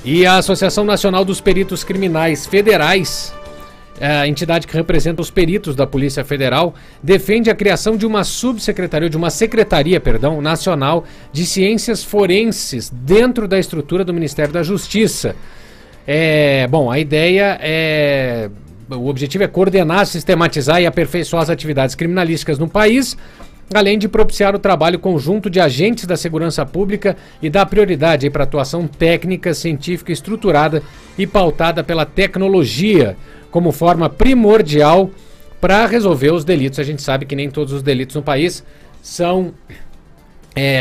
E a Associação Nacional dos Peritos Criminais Federais, a entidade que representa os peritos da Polícia Federal, defende a criação de uma subsecretaria, de uma secretaria, nacional de ciências forenses dentro da estrutura do Ministério da Justiça. A ideia é... O objetivo é coordenar, sistematizar e aperfeiçoar as atividades criminalísticas no país, além de propiciar o trabalho conjunto de agentes da segurança pública e dar prioridade para a atuação técnica, científica, estruturada e pautada pela tecnologia, como forma primordial para resolver os delitos. A gente sabe que nem todos os delitos no país são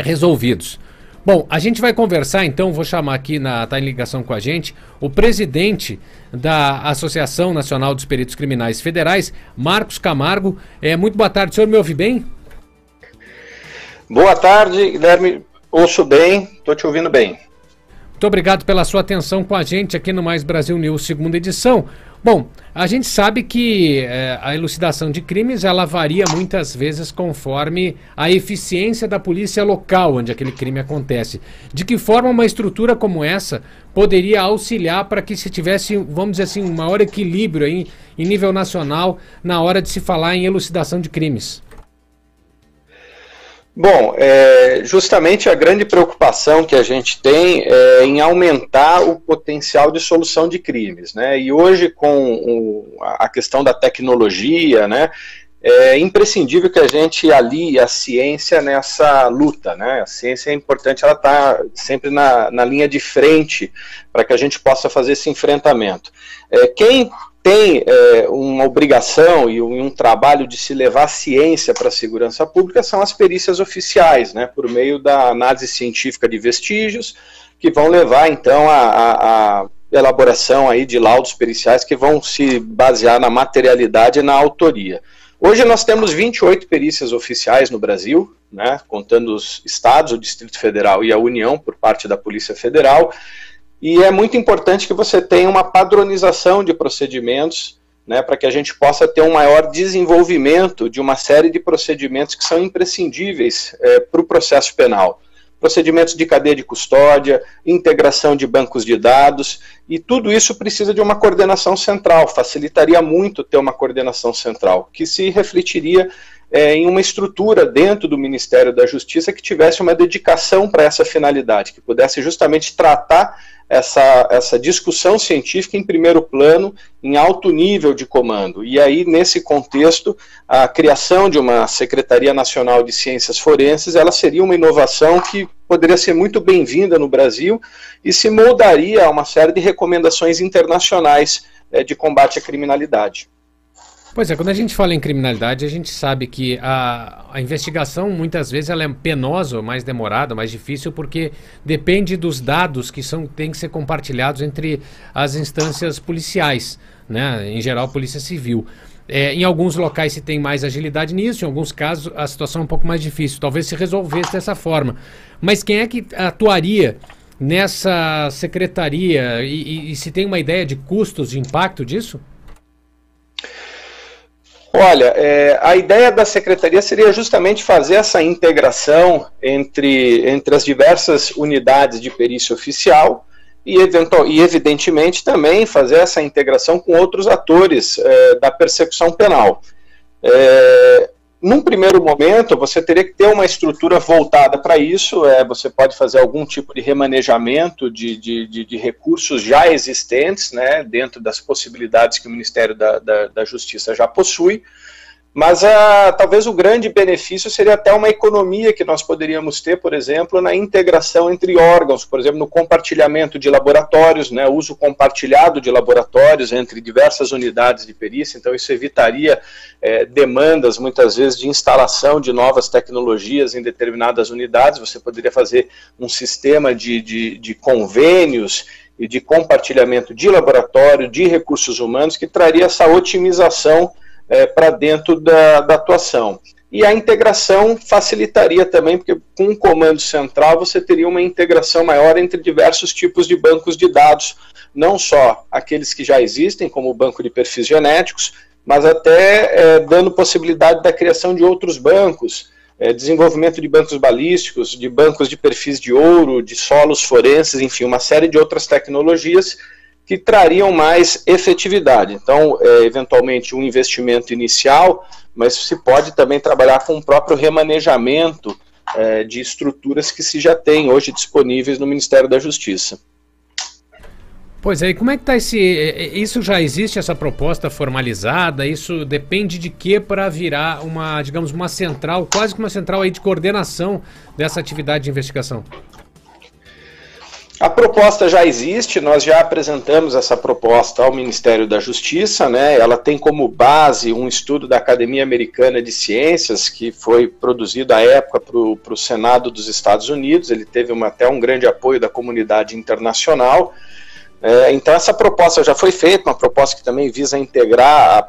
resolvidos. Bom, a gente vai conversar então, vou chamar aqui, tá em ligação com a gente, o presidente da Associação Nacional dos Peritos Criminais Federais, Marcos Camargo. Muito boa tarde, o senhor me ouve bem? Boa tarde, Guilherme, ouço bem, estou te ouvindo bem. Muito obrigado pela sua atenção com a gente aqui no Mais Brasil News, segunda edição. Bom, a gente sabe que a elucidação de crimes, ela varia muitas vezes conforme a eficiência da polícia local onde aquele crime acontece. De que forma uma estrutura como essa poderia auxiliar para que se tivesse, vamos dizer assim, um maior equilíbrio aí, em nível nacional na hora de se falar em elucidação de crimes? Bom, justamente a grande preocupação que a gente tem é em aumentar o potencial de solução de crimes, né? E hoje, com a questão da tecnologia, né, é imprescindível que a gente alie a ciência nessa luta, né? A ciência é importante, ela está sempre na linha de frente para que a gente possa fazer esse enfrentamento. Quem tem uma obrigação e um trabalho de se levar a ciência para a segurança pública são as perícias oficiais, né, por meio da análise científica de vestígios, que vão levar então a elaboração aí de laudos periciais que vão se basear na materialidade e na autoria. Hoje nós temos 28 perícias oficiais no Brasil, né, contando os estados, o Distrito Federal e a União por parte da Polícia Federal. E é muito importante que você tenha uma padronização de procedimentos, né, para que a gente possa ter um maior desenvolvimento de uma série de procedimentos que são imprescindíveis para o processo penal. Procedimentos de cadeia de custódia, integração de bancos de dados, e tudo isso precisa de uma coordenação central. Facilitaria muito ter uma coordenação central, que se refletiria em uma estrutura dentro do Ministério da Justiça que tivesse uma dedicação para essa finalidade, que pudesse justamente tratar essa discussão científica em primeiro plano, em alto nível de comando. E aí, nesse contexto, a criação de uma Secretaria Nacional de Ciências Forenses, ela seria uma inovação que poderia ser muito bem-vinda no Brasil e se moldaria a uma série de recomendações internacionais de combate à criminalidade. Pois é, quando a gente fala em criminalidade, a gente sabe que a investigação, muitas vezes, ela é penosa, mais demorada, mais difícil, porque depende dos dados que têm que ser compartilhados entre as instâncias policiais, né? Em geral, Polícia Civil. Em alguns locais se tem mais agilidade nisso, em alguns casos a situação é um pouco mais difícil, talvez se resolvesse dessa forma. Mas quem é que atuaria nessa secretaria e se tem uma ideia de custos, de impacto disso? Olha, a ideia da Secretaria seria justamente fazer essa integração entre as diversas unidades de perícia oficial e evidentemente, também fazer essa integração com outros atores da persecução penal. Num primeiro momento, você teria que ter uma estrutura voltada para isso, você pode fazer algum tipo de remanejamento de recursos já existentes, né, dentro das possibilidades que o Ministério da Justiça já possui, mas talvez o grande benefício seria até uma economia que nós poderíamos ter, por exemplo, na integração entre órgãos, por exemplo, no compartilhamento de laboratórios, né, uso compartilhado de laboratórios entre diversas unidades de perícia, então isso evitaria demandas, muitas vezes, de instalação de novas tecnologias em determinadas unidades. Você poderia fazer um sistema de convênios e de compartilhamento de laboratório, de recursos humanos, que traria essa otimização para dentro da atuação. E a integração facilitaria também, porque com um comando central você teria uma integração maior entre diversos tipos de bancos de dados, não só aqueles que já existem, como o banco de perfis genéticos, mas até dando possibilidade da criação de outros bancos, desenvolvimento de bancos balísticos, de bancos de perfis de ouro, de solos forenses, enfim, uma série de outras tecnologias que trariam mais efetividade. Então, eventualmente, um investimento inicial, mas se pode também trabalhar com o próprio remanejamento de estruturas que se já tem hoje disponíveis no Ministério da Justiça. Pois é, e como é que está isso já existe, essa proposta formalizada? Isso depende de quê para virar uma, digamos, uma central, quase que uma central aí de coordenação dessa atividade de investigação? A proposta já existe, nós já apresentamos essa proposta ao Ministério da Justiça, né? Ela tem como base um estudo da Academia Americana de Ciências, que foi produzido à época para o Senado dos Estados Unidos, ele teve até um grande apoio da comunidade internacional. Então essa proposta já foi feita, uma proposta que também visa integrar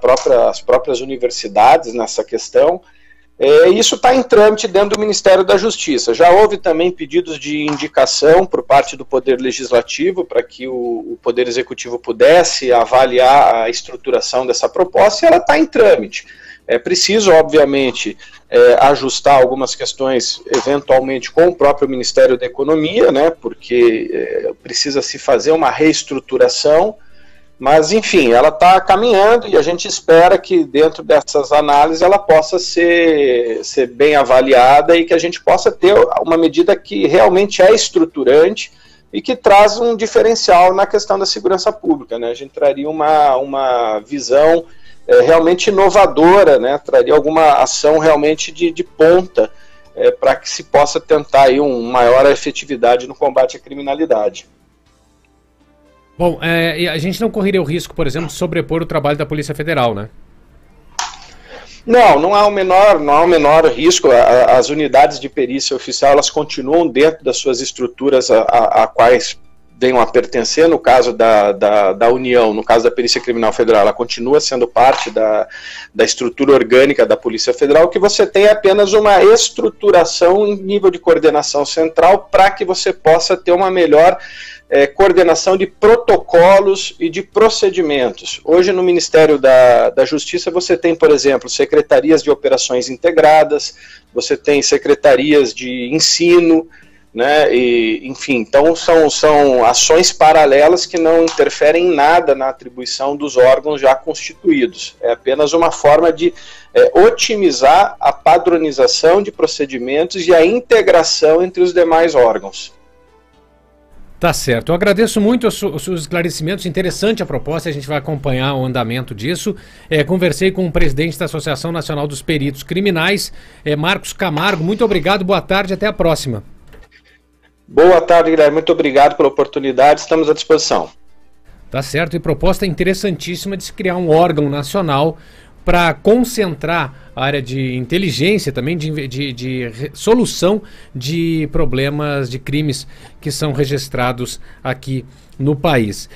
as próprias universidades nessa questão. Isso está em trâmite dentro do Ministério da Justiça. Já houve também pedidos de indicação por parte do Poder Legislativo para que o Poder Executivo pudesse avaliar a estruturação dessa proposta, e ela está em trâmite. É preciso, obviamente, ajustar algumas questões, eventualmente, com o próprio Ministério da Economia, né, porque precisa se fazer uma reestruturação. Mas, enfim, ela está caminhando e a gente espera que dentro dessas análises ela possa ser bem avaliada e que a gente possa ter uma medida que realmente é estruturante e que traz um diferencial na questão da segurança pública, né? A gente traria uma visão realmente inovadora, né? Traria alguma ação realmente de ponta para que se possa tentar aí uma maior efetividade no combate à criminalidade. Bom, a gente não correria o risco, por exemplo, de sobrepor o trabalho da Polícia Federal, né? Não há o menor risco. As unidades de perícia oficial, elas continuam dentro das suas estruturas a quais venham a pertencer. No caso da União, no caso da Perícia Criminal Federal, ela continua sendo parte da estrutura orgânica da Polícia Federal. O que você tem é apenas uma estruturação em nível de coordenação central para que você possa ter uma melhor coordenação de protocolos e de procedimentos. Hoje no Ministério da Justiça você tem, por exemplo, secretarias de operações integradas, você tem secretarias de ensino, né, enfim, então são ações paralelas que não interferem em nada na atribuição dos órgãos já constituídos. É apenas uma forma de otimizar a padronização de procedimentos e a integração entre os demais órgãos. Tá certo. Eu agradeço muito os seus esclarecimentos. Interessante a proposta, a gente vai acompanhar o andamento disso. Conversei com o presidente da Associação Nacional dos Peritos Criminais, Marcos Camargo. Muito obrigado, boa tarde, até a próxima. Boa tarde, Guilherme. Muito obrigado pela oportunidade, estamos à disposição. Tá certo, e proposta interessantíssima de se criar um órgão nacional para concentrar a área de inteligência também, de solução de problemas de crimes que são registrados aqui no país.